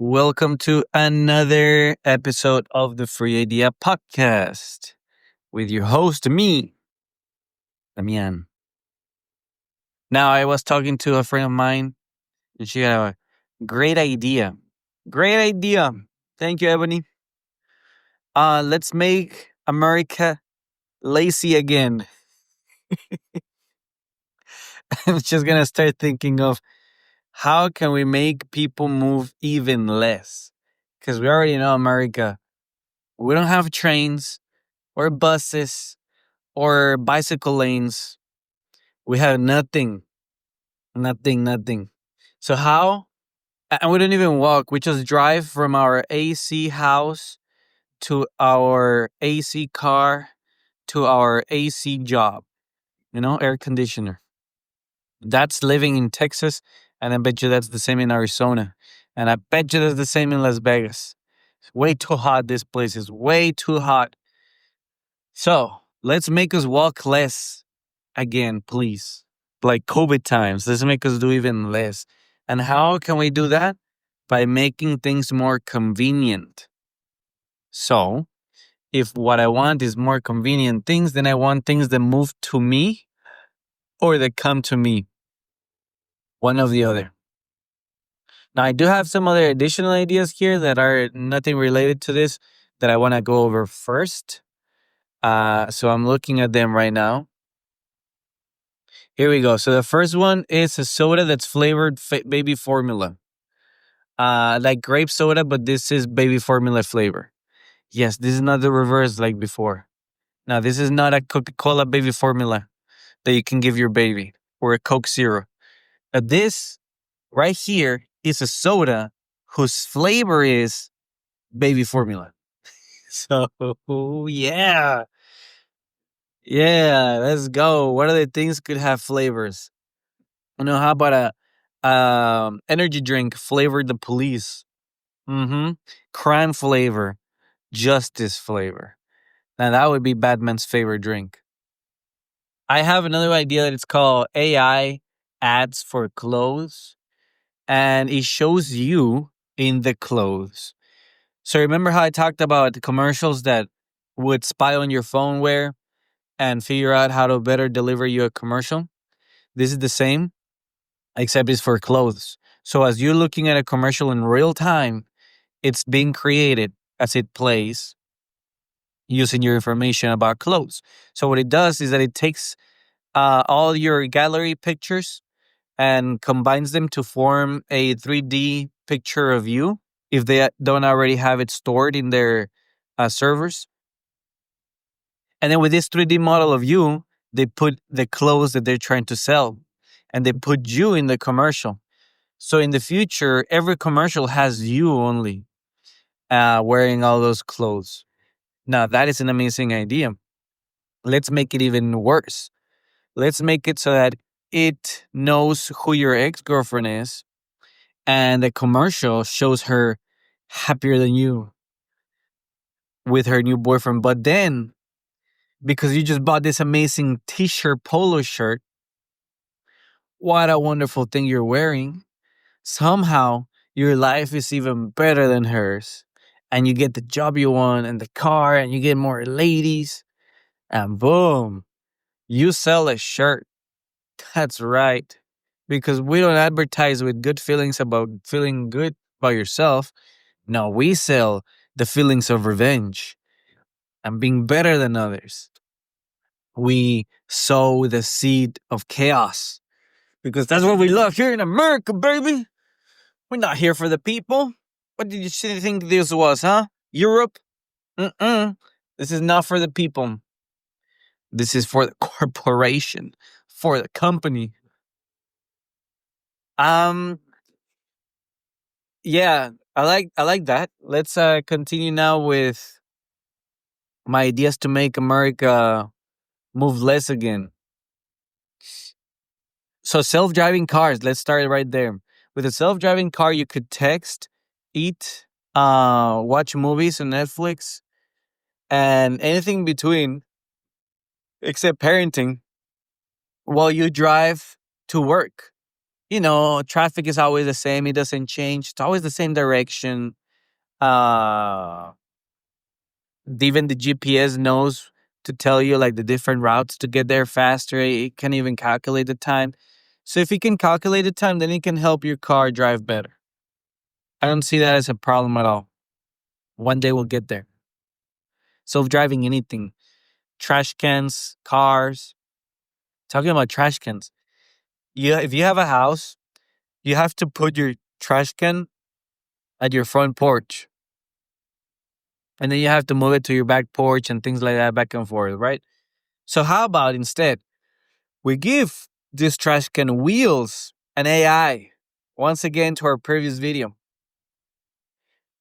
Welcome to another episode of the Free Idea Podcast with your host, me, Damian. Now, I was talking to a friend of mine and she had a great idea. Great idea. Thank you, Ebony. Let's make America lazy again. I'm just going to start thinking of how can we make people move even less? Because we already know America. We don't have trains or buses or bicycle lanes. We have nothing, nothing. So how? And we don't even walk. We just drive from our AC house to our AC car to our AC job. Air conditioner. That's living in Texas, and I bet you that's the same in Arizona, and I bet you that's the same in Las Vegas. It's way too hot. This place is way too hot. So let's make us walk less again, please. Like COVID times, let's make us do even less. And how can we do that? By making things more convenient. So, if what I want is more convenient things, then I want things that move to me or that come to me. One or the other. Now, I do have some other additional ideas here that are nothing related to this that I want to go over first. So, I'm looking at them right now. Here we go. So, the first one is a soda that's flavored baby formula. Like grape soda, but this is baby formula flavor. Yes, this is not the reverse like before. Now, this is not a Coca-Cola baby formula that you can give your baby or a Coke Zero. This right here is a soda whose flavor is baby formula. So, yeah. Yeah, let's go. What other things could have flavors? How about a energy drink flavored the police? Mm-hmm. Crime flavor, justice flavor. Now that would be Batman's favorite drink. I have another idea that it's called AI ads for clothes, and it shows you in the clothes. So remember how I talked about the commercials that would spy on your phone wear and figure out how to better deliver you a commercial? This is the same, except it's for clothes. So as you're looking at a commercial in real time, it's being created as it plays using your information about clothes. So what it does is that it takes all your gallery pictures and combines them to form a 3D picture of you if they don't already have it stored in their servers. And then with this 3D model of you, they put the clothes that they're trying to sell and they put you in the commercial. So in the future, every commercial has you only wearing all those clothes. Now, that is an amazing idea. Let's make it even worse. Let's make it so that it knows who your ex girlfriend is, and the commercial shows her happier than you with her new boyfriend. But then, because you just bought this amazing t shirt, polo shirt, what a wonderful thing you're wearing. Somehow, your life is even better than hers. And you get the job you want and the car, and you get more ladies. And boom, you sell a shirt. That's right. Because we don't advertise with good feelings about feeling good about yourself. No, we sell the feelings of revenge and being better than others. We sow the seed of chaos because that's what we love here in America, baby. We're not here for the people. What did you think this was, huh? Europe? Mm-mm. This is not for the people. This is for the corporation, for the company. Um, yeah, I like that. Let's continue now with my ideas to make America move less again. So self-driving cars, let's start right there. With a self-driving car, you could text, eat, watch movies on Netflix, and anything between, except parenting, while you drive to work. Traffic is always the same. It doesn't change. It's always the same direction. Uh, Even the GPS knows to tell you like the different routes to get there faster. It can even calculate the time. So if it can calculate the time, then it can help your car drive better. I don't see that as a problem at all. One day we'll get there. Self driving anything, trash cans, cars. Talking about trash cans. If you have a house, you have to put your trash can at your front porch. And then you have to move it to your back porch and things like that back and forth, right? So how about instead we give this trash can wheels and AI once again to our previous video.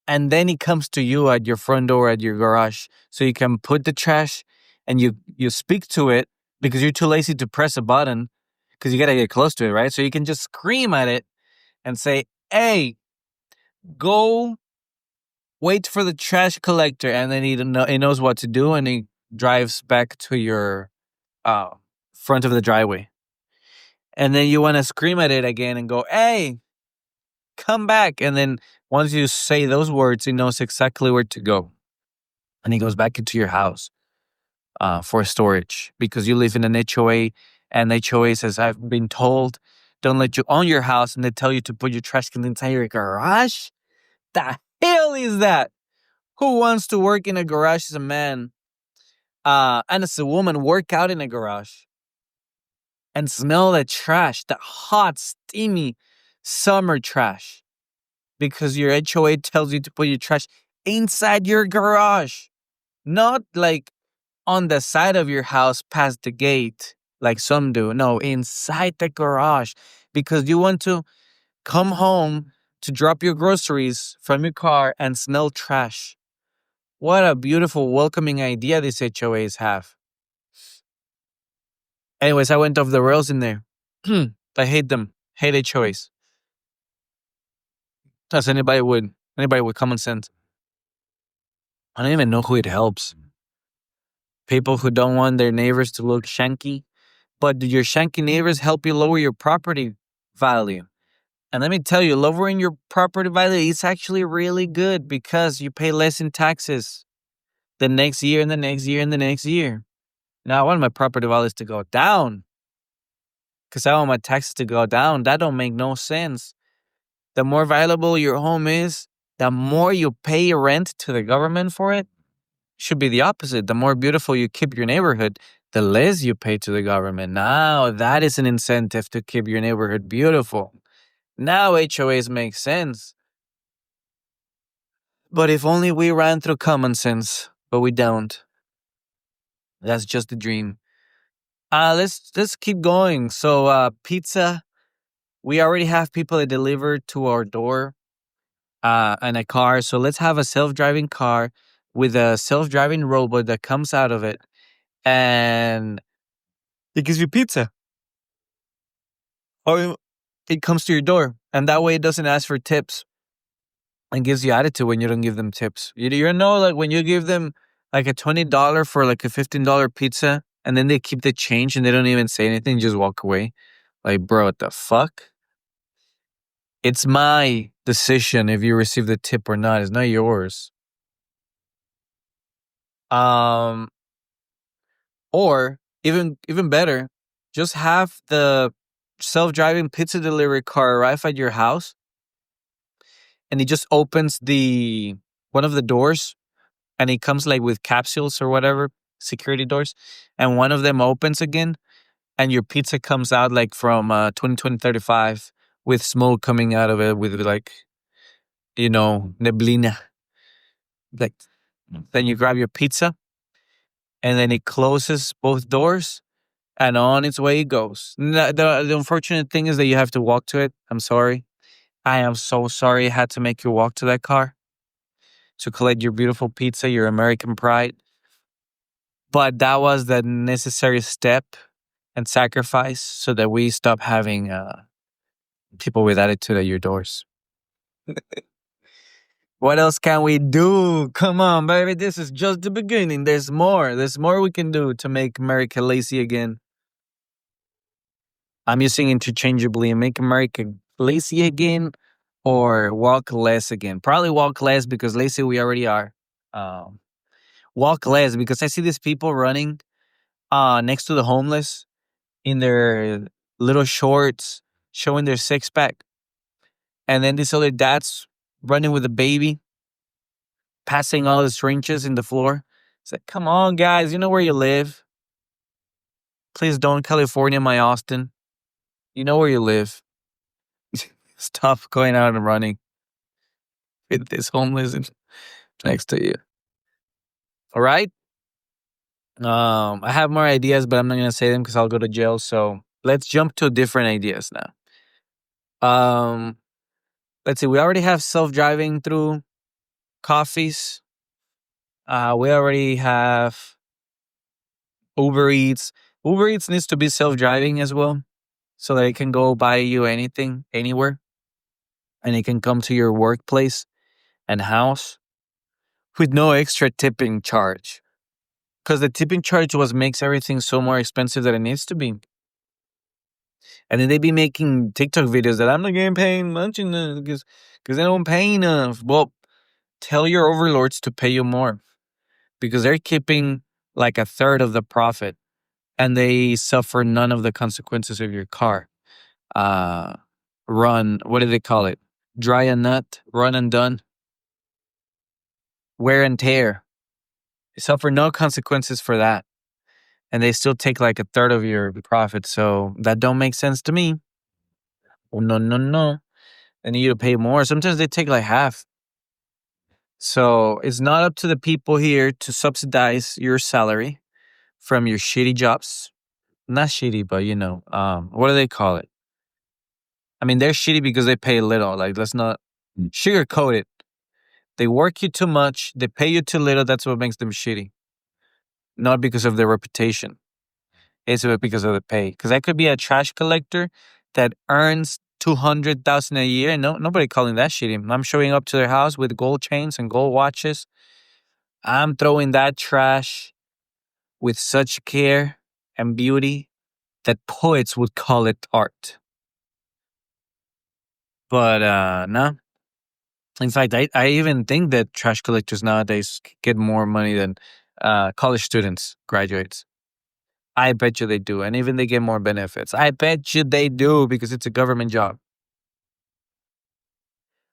And then it comes to you at your front door at your garage. So you can put the trash and you speak to it because you're too lazy to press a button because you gotta get close to it, right? So you can just scream at it and say, hey, go wait for the trash collector, and then he knows what to do, and he drives back to your uh, front of the driveway. And then you want to scream at it again and go, hey, come back. And then once you say those words, he knows exactly where to go. And he goes back into your house for storage because you live in an HOA, and HOA says, I've been told, don't let you own your house, and they tell you to put your trash can inside your garage? The hell is that? Who wants to work in a garage as a man and as a woman work out in a garage and smell the trash, the hot, steamy summer trash because your HOA tells you to put your trash inside your garage, not like on the side of your house past the gate like some do. No, inside the garage because you want to come home to drop your groceries from your car and smell trash. What a beautiful, welcoming idea these HOAs have. Anyways, I went off the rails in there. I hate them. Hate HOAs. As anybody would. Anybody with common sense. I don't even know who it helps. People who don't want their neighbors to look shanky. But do your shanky neighbors help you lower your property value? And let me tell you, lowering your property value is actually really good because you pay less in taxes the next year and the next year and the next year. Now, I want my property values to go down because I want my taxes to go down. That don't make no sense. The more valuable your home is, the more you pay rent to the government for it. Should be the opposite. The more beautiful you keep your neighborhood, the less you pay to the government. Now, that is an incentive to keep your neighborhood beautiful. Now, HOAs make sense. But if only we ran through common sense, but we don't. That's just a dream. Let's keep going. So pizza, we already have people that deliver to our door and a car. So let's have a self-driving car with a self-driving robot that comes out of it and it gives you pizza. Or it comes to your door. And that way it doesn't ask for tips and gives you attitude when you don't give them tips. You know, like when you give them like a $20 for like a $15 pizza and then they keep the change and they don't even say anything, just walk away. Like, bro, what the fuck? It's my decision if you receive the tip or not. It's not yours. Um, or even better, just have the self-driving pizza delivery car arrive at your house, and it just opens the one of the doors, and it comes like with capsules or whatever security doors, and one of them opens again, and your pizza comes out like from 2035 with smoke coming out of it with like neblina. Like then you grab your pizza and then it closes both doors and on its way it goes. The unfortunate thing is that you have to walk to it. I'm sorry. I am so sorry I had to make you walk to that car to collect your beautiful pizza, your American pride. But that was the necessary step and sacrifice so that we stop having people with attitude at your doors. What else can we do? Come on, baby. This is just the beginning. There's more. There's more we can do to make America lazy again. I'm using interchangeably and make America lazy again or walk less again. Probably walk less because lazy we already are. Um, Walk less because I see these people running next to the homeless in their little shorts, showing their six pack, and then these other dads running with a baby, passing all the syringes in the floor. It's like, come on, guys, you know where you live. Please don't California my Austin. You know where you live. Stop going out and running with this homeless next to you. All right. I have more ideas, but I'm not gonna say them because I'll go to jail. So let's jump to different ideas now. Um, let's see. We already have self-driving through coffees. We already have Uber Eats. Uber Eats needs to be self-driving as well, so that it can go buy you anything anywhere, and it can come to your workplace and house with no extra tipping charge. Because the tipping charge was makes everything so more expensive than it needs to be. And then they be making TikTok videos that I'm not getting paid much because they don't pay enough. Well, tell your overlords to pay you more because they're keeping like a third of the profit and they suffer none of the consequences of your car. Uh, Run, what do they call it? Dry and nut, run and done, wear and tear. They suffer no consequences for that. And they still take like a third of your profit. So that don't make sense to me. Oh, no, no, no. They need you to pay more. Sometimes they take like half. So it's not up to the people here to subsidize your salary from your shitty jobs. Not shitty, but what do they call it? I mean, they're shitty because they pay little. Like, let's not sugarcoat it. They work you too much. They pay you too little. That's what makes them shitty. Not because of their reputation. It's because of the pay. Because I could be a trash collector that earns 200,000 a year. No, nobody calling that shitty. I'm showing up to their house with gold chains and gold watches. I'm throwing that trash with such care and beauty that poets would call it art. But no. In fact, I even think that trash collectors nowadays get more money than college students, graduates. I bet you they do. And even they get more benefits. I bet you they do because it's a government job.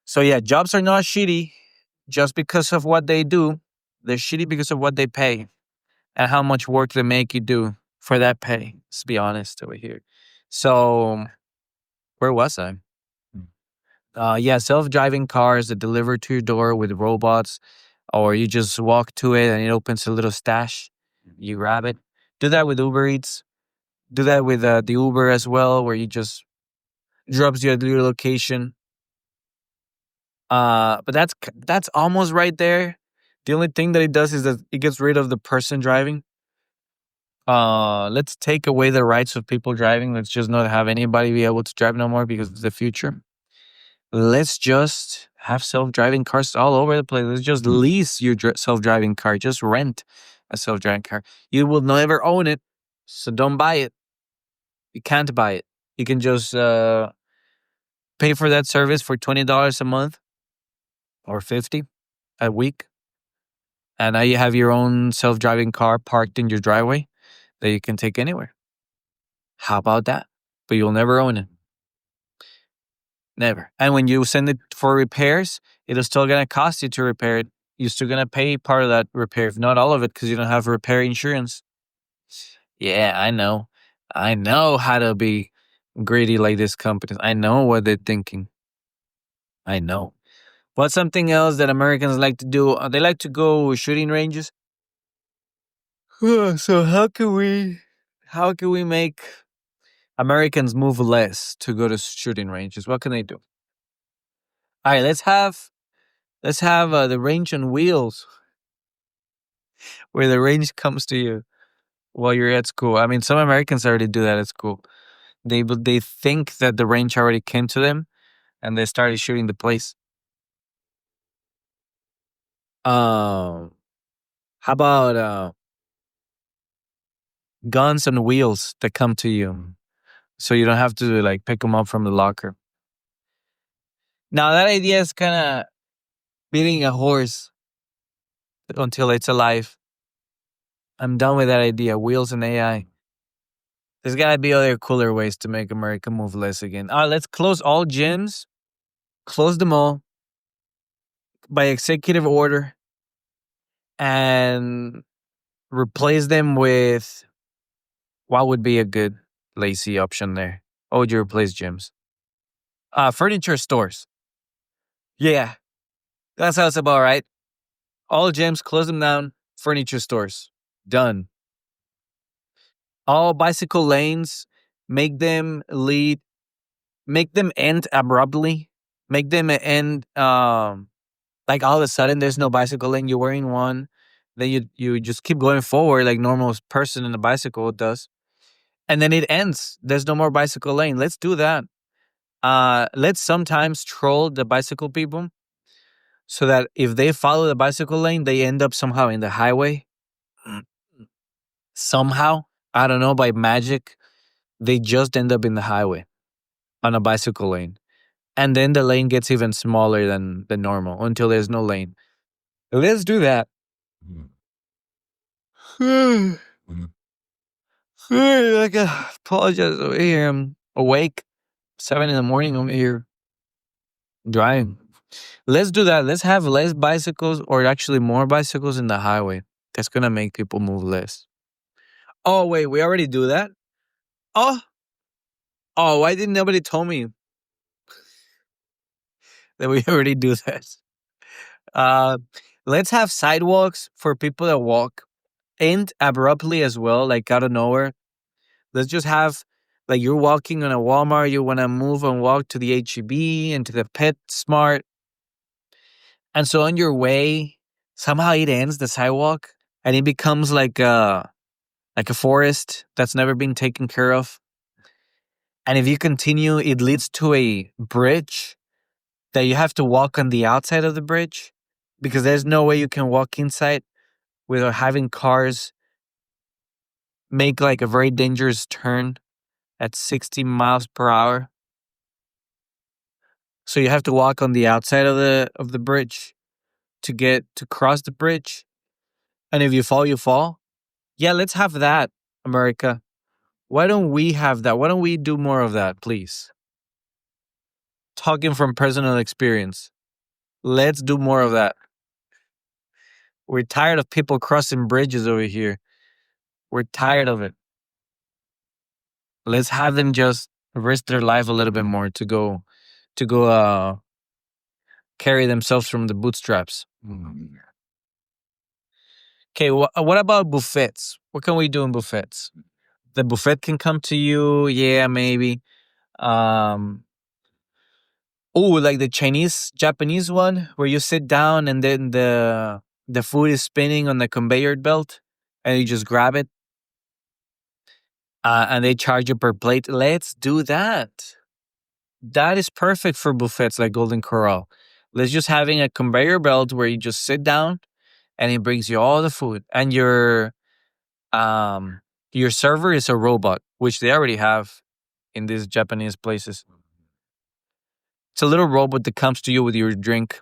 So yeah, jobs are not shitty just because of what they do. They're shitty because of what they pay and how much work they make you do for that pay. Let's be honest over here. So where was I? Yeah, self-driving cars that deliver to your door with robots, or you just walk to it and it opens a little stash. You grab it. Do that with Uber Eats. Do that with the Uber as well, where you just drops you at your location. But that's almost right there. The only thing that it does is that it gets rid of the person driving. Let's take away the rights of people driving. Let's just not have anybody be able to drive no more because it's the future. Let's just have self-driving cars all over the place. Let's just lease your self-driving car. Just rent a self-driving car. You will never own it, so don't buy it. You can't buy it. You can just pay for that service for $20 a month or 50 a week, and now you have your own self-driving car parked in your driveway that you can take anywhere. How about that? But you'll never own it. Never. And when you send it for repairs, it is still going to cost you to repair it. You're still going to pay part of that repair, if not all of it, because you don't have repair insurance. Yeah, I know. I know how to be greedy like this company. I know what they're thinking. I know. What's something else that Americans like to do? They like to go shooting ranges. So how can we make Americans move less to go to shooting ranges? What can they do? All right, let's have the range on wheels, where the range comes to you while you're at school. I mean, some Americans already do that at school. They think that the range already came to them, and they started shooting the place. Um, how about guns on wheels that come to you? so you don't have to like pick them up from the locker. Now that idea is kind of beating a horse until it's alive. I'm done with that idea. Wheels and AI. There's gotta be other cooler ways to make America move less again. Let's close all gyms, close them all by executive order, and replace them with what would be a good lazy option there? What would you replace gyms? Furniture stores. Yeah, that sounds about right. All gyms, close them down. Furniture stores. Done. All bicycle lanes, make them lead, make them end abruptly. Make them end like all of a sudden there's no bicycle lane, you're wearing one. Then you just keep going forward like normal person in a bicycle does. And then it ends. There's no more bicycle lane. Let's do that. Let's sometimes troll the bicycle people so that if they follow the bicycle lane, they end up somehow in the highway. Somehow, I don't know, by magic, they just end up in the highway on a bicycle lane. And then the lane gets even smaller than the normal until there's no lane. Let's do that. Like, apologize over here. I'm awake. 7 in the morning over here. Driving. Let's do that. Let's have less bicycles or actually more bicycles in the highway. That's going to make people move less. Oh, wait. We already do that? Oh. Oh, why didn't nobody tell me that we already do that? Let's have sidewalks for people that walk. End abruptly as well, like out of nowhere. Let's just have, like, you're walking on a Walmart, you want to move and walk to the HEB and to the Pet Smart. And so on your way, somehow it ends the sidewalk and it becomes like a forest that's never been taken care of. And if you continue, it leads to a bridge that you have to walk on the outside of the bridge because there's no way you can walk inside without having cars make like a very dangerous turn at 60 miles per hour. So you have to walk on the outside of the bridge to cross the bridge. And if you fall, you fall. Yeah, let's have that, America. Why don't we have that? Why don't we do more of that, please? Talking from personal experience. Let's do more of that. We're tired of people crossing bridges over here. We're tired of it. Let's have them just risk their life a little bit more to go carry themselves from the bootstraps. Okay, what about buffets? What can we do in buffets? The buffet can come to you, yeah, maybe. Um, like the Chinese, Japanese one, where you sit down and then the food is spinning on the conveyor belt, and you just grab it, and they charge you per plate. Let's do that. That is perfect for buffets like Golden Corral. Let's just having a conveyor belt where you just sit down, and it brings you all the food, and your server is a robot, which they already have in these Japanese places. It's a little robot that comes to you with your drink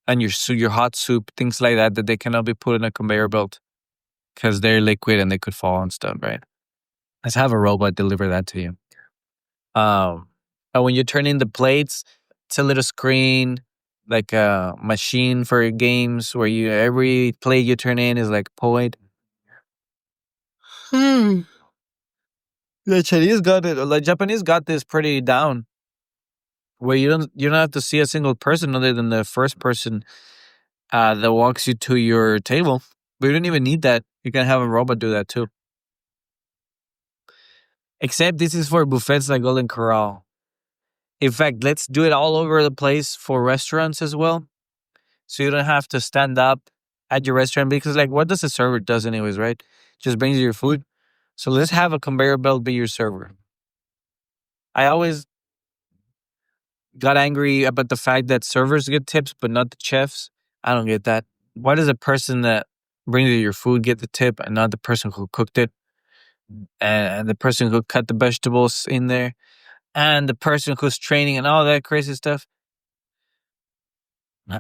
and your hot soup, things like that they cannot be put in a conveyor belt because they're liquid and they could fall and stuff, right? Let's have a robot deliver that to you. And when you turn in the plates, it's a little screen, like a machine for games where every plate you turn in is like a point. The Chinese got it. The Japanese got this pretty down, where you don't have to see a single person other than the first person that walks you to your table. But you don't even need that. You can have a robot do that too. Except this is for buffets like Golden Corral. In fact, let's do it all over the place for restaurants as well. So you don't have to stand up at your restaurant because, like, what does the server does anyways, right? Just brings you your food. So let's have a conveyor belt be your server. I always got angry about the fact that servers get tips, but not the chefs. I don't get that. Why does the person that brings you your food get the tip and not the person who cooked it? and the person who cut the vegetables in there, and the person who's training and all that crazy stuff.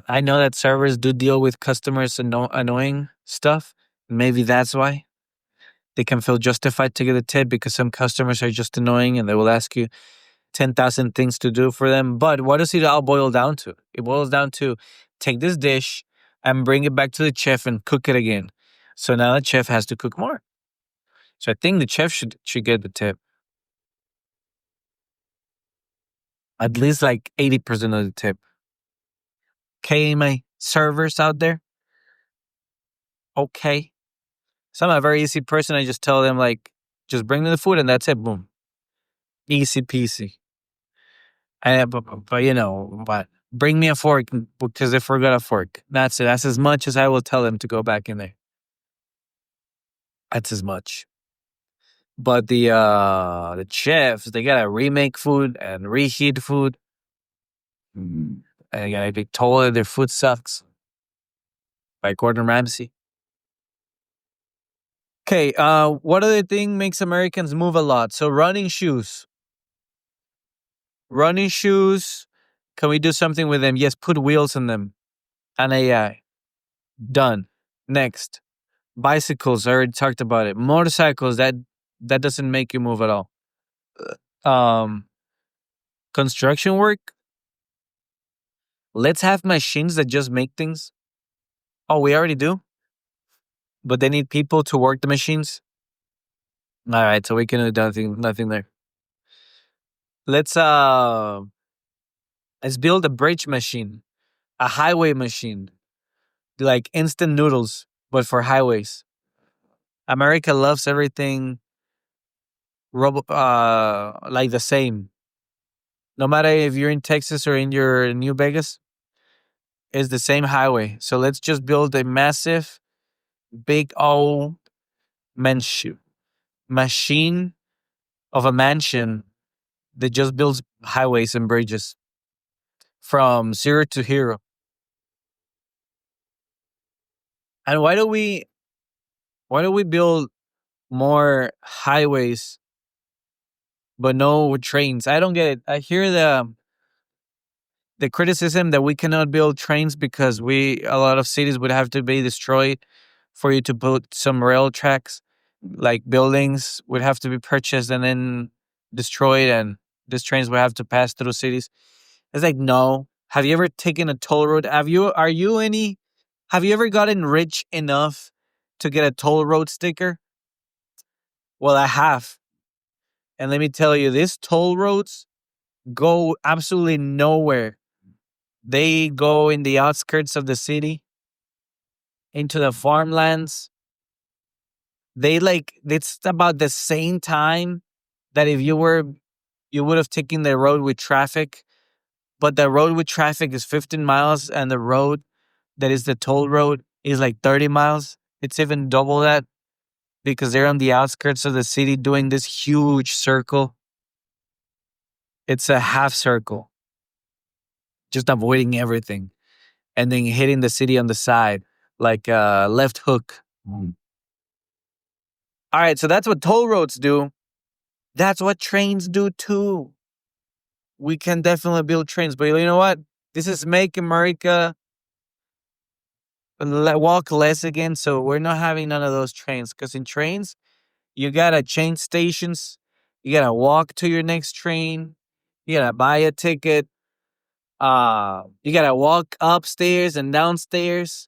I know that servers do deal with customers annoying stuff. Maybe that's why they can feel justified to get a tip because some customers are just annoying and they will ask you 10,000 things to do for them. But what does it all boil down to? It boils down to take this dish and bring it back to the chef and cook it again. So now the chef has to cook more. So I think the chef should get the tip. At least like 80% of the tip. Okay, my servers out there. Okay. So I'm a very easy person. I just tell them like, just bring me the food and that's it. Boom. Easy peasy. But bring me a fork because they forgot a fork. That's it. That's as much as I will tell them to go back in there. That's as much. But the chefs, they gotta remake food and reheat food. And they gotta be told that their food sucks. By Gordon Ramsay. Okay, what other thing makes Americans move a lot? So running shoes. Running shoes. Can we do something with them? Yes, put wheels in them. And AI. Done. Next. Bicycles. I already talked about it. Motorcycles. That doesn't make you move at all. Um, construction work. Let's have machines that just make things. Oh, we already do, but they need people to work the machines. All right, so we can do nothing there. Let's let's build a bridge machine, a highway machine, like instant noodles, but for highways. America loves everything like the same. No matter if you're in Texas or in your New Vegas, it's the same highway. So let's just build a massive, big old machine of a mansion that just builds highways and bridges from zero to hero. And why do we build more highways but no trains? I don't get it. I hear the criticism that we cannot build trains because a lot of cities would have to be destroyed for you to put some rail tracks. Like buildings would have to be purchased and then destroyed, and these trains would have to pass through cities. It's like, no. Have you ever taken a toll road? Have you ever gotten rich enough to get a toll road sticker? Well, I have. And let me tell you, these toll roads go absolutely nowhere. They go in the outskirts of the city, into the farmlands. It's about the same time that if you would have taken the road with traffic, but the road with traffic is 15 miles and the road that is the toll road is like 30 miles. It's even double that because they're on the outskirts of the city doing this huge circle. It's a half circle, just avoiding everything and then hitting the city on the side like a left hook. Mm. All right, so that's what toll roads do. That's what trains do too. We can definitely build trains, but you know what? This is make America walk less again. So we're not having none of those trains because in trains, you gotta change stations. You gotta walk to your next train. You gotta buy a ticket. You gotta walk upstairs and downstairs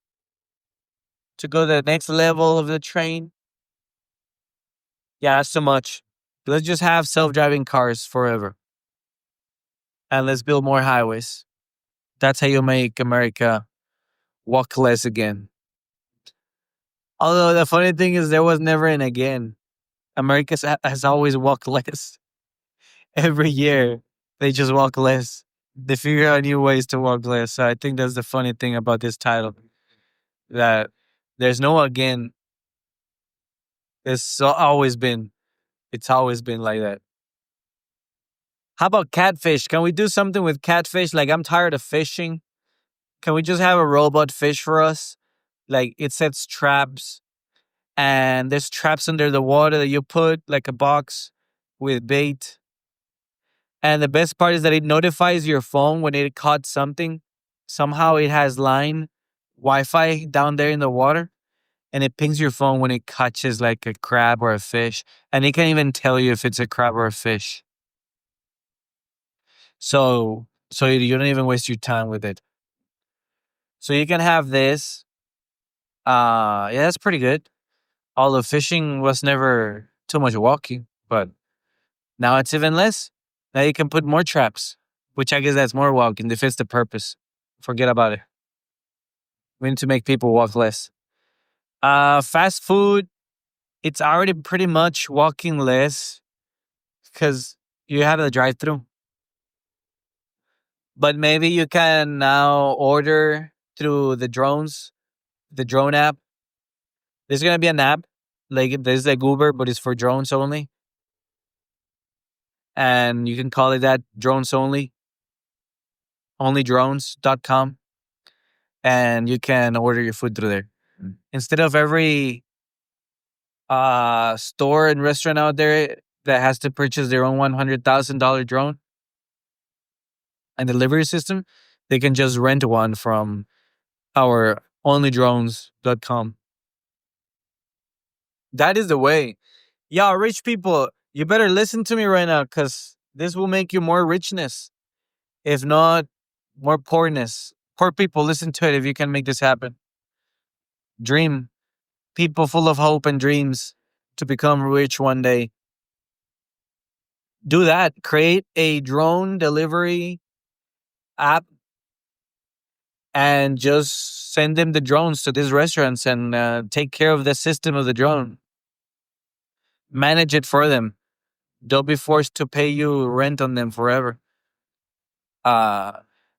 to go to the next level of the train. Yeah, that's too much. Let's just have self-driving cars forever. And let's build more highways. That's how you make America walk less again. Although the funny thing is there was never an again. America has always walked less. Every year, they just walk less. They figure out new ways to walk less. So I think that's the funny thing about this title. That there's no again. Always been. It's always been like that. How about catfish? Can we do something with catfish? Like, I'm tired of fishing. Can we just have a robot fish for us? Like, it sets traps. and there's traps under the water that you put like a box with bait. And the best part is that it notifies your phone when it caught something. Somehow it has line Wi-Fi down there in the water, and it pings your phone when it catches like a crab or a fish, and it can even tell you if it's a crab or a fish. So you don't even waste your time with it. So you can have this. Yeah, that's pretty good. Although fishing was never too much walking, but now it's even less. Now you can put more traps, which I guess that's more walking. Defeats the purpose. Forget about it. We need to make people walk less. Fast food, it's already pretty much walking less because you have the drive through. But maybe you can now order through the drone app. There's gonna be an app like there's like Uber, but it's for drones only, and you can call it that drones only, onlydrones.com, and you can order your food through there. Instead of every store and restaurant out there that has to purchase their own $100,000 drone and delivery system, they can just rent one from our onlydrones.com. That is the way. Yeah, rich people, you better listen to me right now because this will make you more richness. If not, more poorness. Poor people, listen to it if you can make this happen. Dream. People full of hope and dreams to become rich one day. Do that. Create a drone delivery app and just send them the drones to these restaurants and take care of the system of the drone. Manage it for them. Don't be forced to pay you rent on them forever. Uh,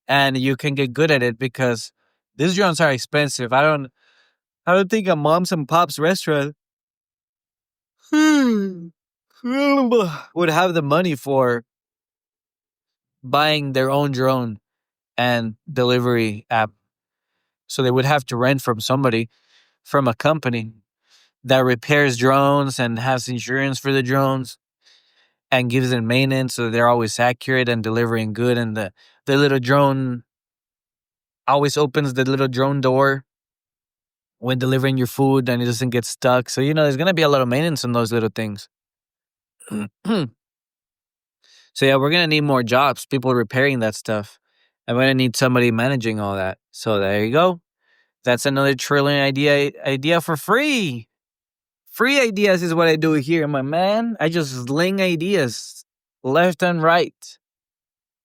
and you can get good at it because these drones are expensive. I don't think a mom's and pops restaurant would have the money for buying their own drone and delivery app. So they would have to rent from somebody, from a company that repairs drones and has insurance for the drones and gives them maintenance so they're always accurate and delivering good. And the little drone always opens the little drone door when delivering your food and it doesn't get stuck. So, there's going to be a lot of maintenance on those little things. So, yeah, we're going to need more jobs, people repairing that stuff. And we're going to need somebody managing all that. So, there you go. That's another trillion idea for free. Free ideas is what I do here, my man. I just sling ideas left and right.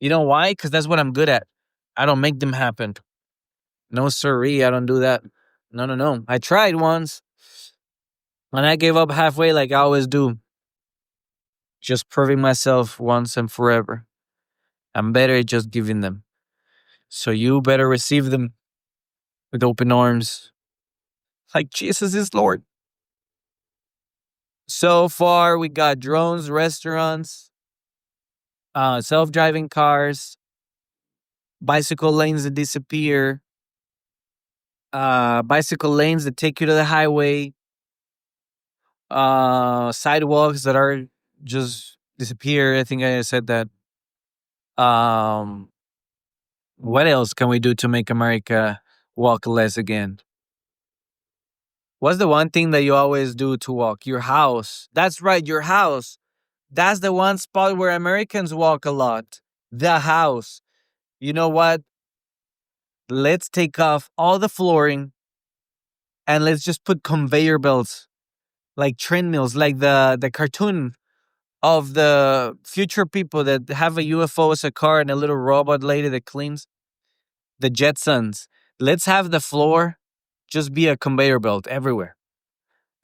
You know why? Because that's what I'm good at. I don't make them happen. No, sirree, I don't do that. No. I tried once, and I gave up halfway like I always do. Just proving myself once and forever. I'm better at just giving them. So you better receive them with open arms. Like Jesus is Lord. So far, we got drones, restaurants, self-driving cars, bicycle lanes that disappear, bicycle lanes that take you to the highway, sidewalks that are just disappear. I think I said that. Um, what else can we do to make America walk less again? What's the one thing that you always do to walk? Your house. That's right, your house. That's the one spot where Americans walk a lot. The house. You know what? Let's take off all the flooring and let's just put conveyor belts like treadmills, like the cartoon of the future people that have a UFO as a car and a little robot lady that cleans. The Jetsons. Let's have the floor just be a conveyor belt everywhere.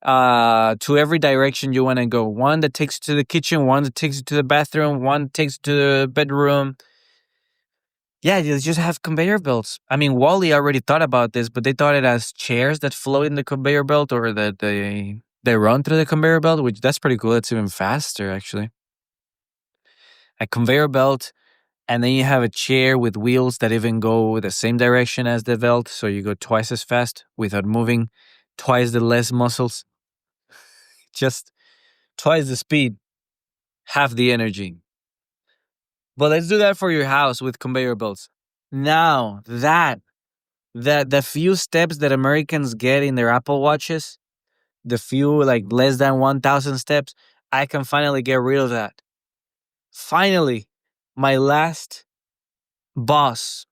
To every direction you want to go. One that takes you to the kitchen, one that takes you to the bathroom, one that takes you to the bedroom. Yeah, you just have conveyor belts. I mean, Wally already thought about this, but they thought it as chairs that float in the conveyor belt or that they run through the conveyor belt, which that's pretty cool. It's even faster, actually. A conveyor belt, and then you have a chair with wheels that even go the same direction as the belt, so you go twice as fast without moving twice the less muscles. Just twice the speed, half the energy. But let's do that for your house with conveyor belts. Now that the few steps that Americans get in their Apple Watches, the few like less than 1,000 steps, I can finally get rid of that. Finally, my last boss,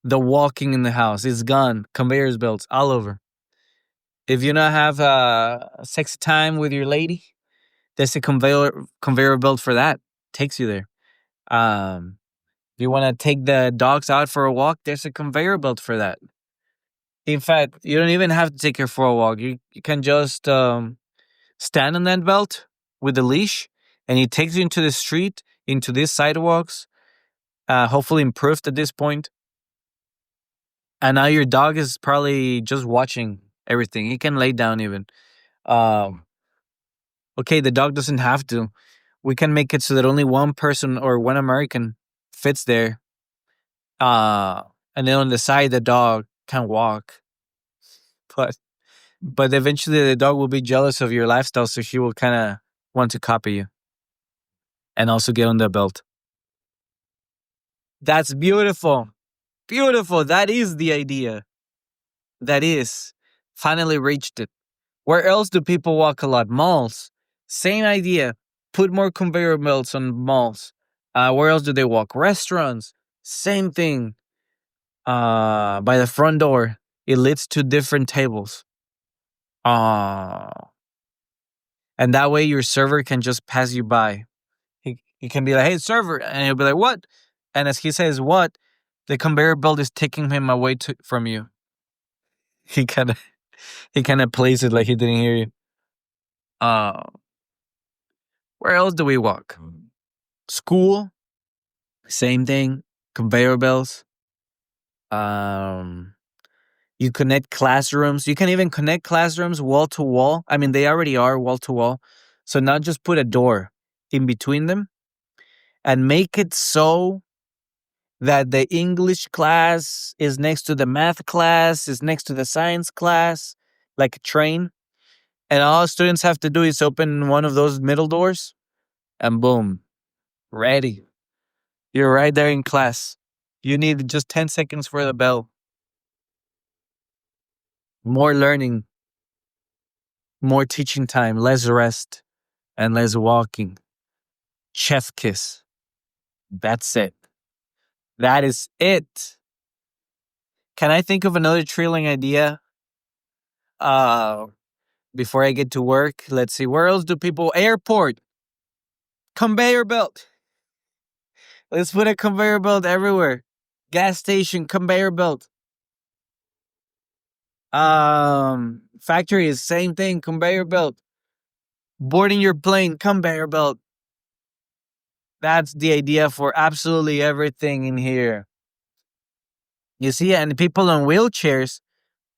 the walking in the house, is gone. Conveyor belts all over. If you not have sexy time with your lady, there's a conveyor belt for that. Takes you there. If you want to take the dogs out for a walk, there's a conveyor belt for that. In fact, you don't even have to take her for a walk. You can just stand on that belt with the leash, and it takes you into the street, into these sidewalks, hopefully improved at this point. And now your dog is probably just watching everything. He can lay down even. Um, okay, the dog doesn't have to. We can make it so that only one person or one American fits there. Uh, and then on the side, the dog can walk. But eventually, the dog will be jealous of your lifestyle, so she will kind of want to copy you and also get on the belt. That's beautiful. Beautiful. That is the idea. That is. Finally reached it. Where else do people walk a lot? Malls. Same idea. Put more conveyor belts on malls. Where else do they walk? Restaurants. Same thing. By the front door, it leads to different tables. Uh, and that way your server can just pass you by. He can be like, hey, server. And he'll be like, what? And as he says, what? The conveyor belt is taking him away from you. He kind of plays it like he didn't hear you. Uh, where else do we walk? School, same thing. Conveyor belts. Um, you connect classrooms. You can even connect classrooms wall to wall. I mean, they already are wall to wall. So now just put a door in between them and make it so that the English class is next to the math class, is next to the science class, like a train. And all students have to do is open one of those middle doors and boom, ready. You're right there in class. You need just 10 seconds for the bell. More learning, more teaching time, less rest, and less walking. Chef kiss. That's it. That is it. Can I think of another thrilling idea? Uh, Before I get to work, let's see. Where else do people? Airport. Conveyor belt. Let's put a conveyor belt everywhere. Gas station, conveyor belt. Factories, same thing, conveyor belt. Boarding your plane, conveyor belt. That's the idea for absolutely everything in here. You see, and people on wheelchairs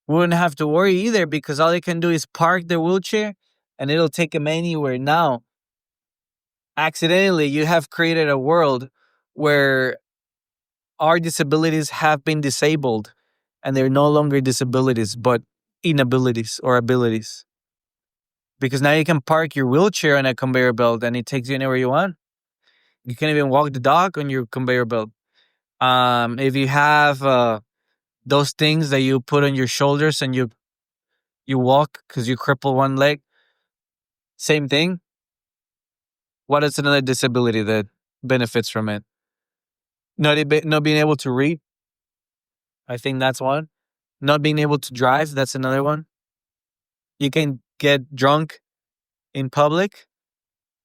wouldn't have to worry either because all they can do is park their wheelchair and it'll take them anywhere. Now, accidentally, you have created a world where our disabilities have been disabled and they're no longer disabilities, but inabilities or abilities. Because now you can park your wheelchair on a conveyor belt and it takes you anywhere you want. You can even walk the dog on your conveyor belt. If you have those things that you put on your shoulders and you walk because you cripple one leg, same thing. What is another disability that benefits from it? Not being able to read. I think that's one. Not being able to drive. That's another one. You can get drunk in public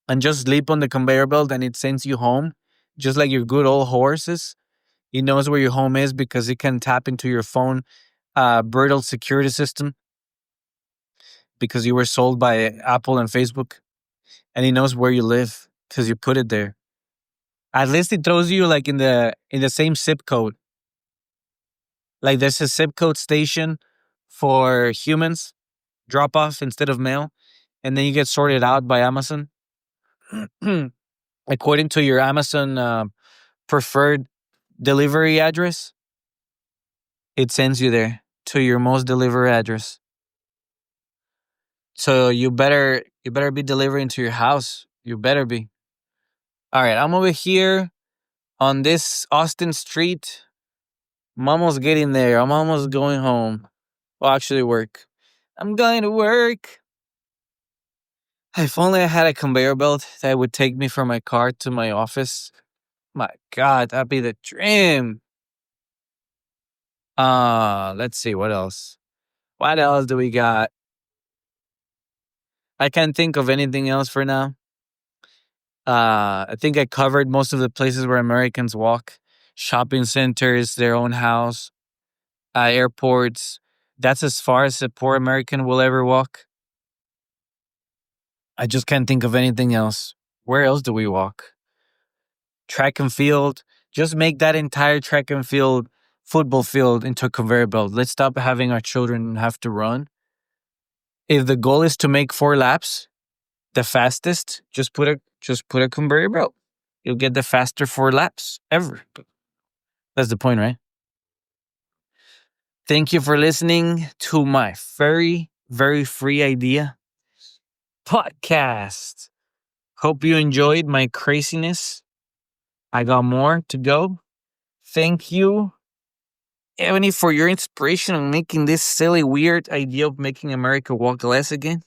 and just sleep on the conveyor belt and it sends you home, just like your good old horses. It knows where your home is because it can tap into your phone brutal security system because you were sold by Apple and Facebook, and it knows where you live because you put it there. At least it throws you like in the same zip code. Like there's a zip code station for humans, drop off instead of mail, and then you get sorted out by Amazon according to your Amazon preferred delivery address. It sends you there to your most delivery address. So you better be delivering to your house. You better be. All right, I'm over here on this Austin street. I'm almost getting there. I'm almost going home. Well, actually, work. I'm going to work. If only I had a conveyor belt that would take me from my car to my office. My God, that'd be the dream. Let's see what else. What else do we got? I can't think of anything else for now. I think I covered most of the places where Americans walk. Shopping centers, their own house, airports. That's as far as a poor American will ever walk. I just can't think of anything else. Where else do we walk? Track and field. Just make that entire track and field football field into a conveyor belt. Let's stop having our children have to run. If the goal is to make 4 laps, the fastest, just put a conveyor belt. You'll get the faster 4 laps ever. That's the point, right? Thank you for listening to my very, very free idea podcast. Hope you enjoyed my craziness. I got more to go. Thank you, Ebony, for your inspiration on making this silly, weird idea of making America walk less again.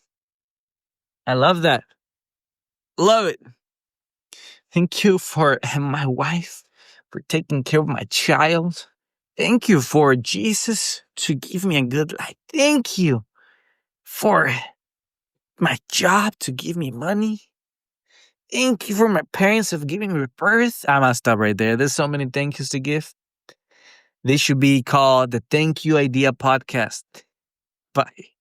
I love that. Love it. Thank you for my wife for taking care of my child. Thank you for Jesus to give me a good life. Thank you for my job to give me money. Thank you for my parents of giving me birth. I'm gonna stop right there. There's so many thank yous to give. This should be called the Thank You Idea Podcast. Bye.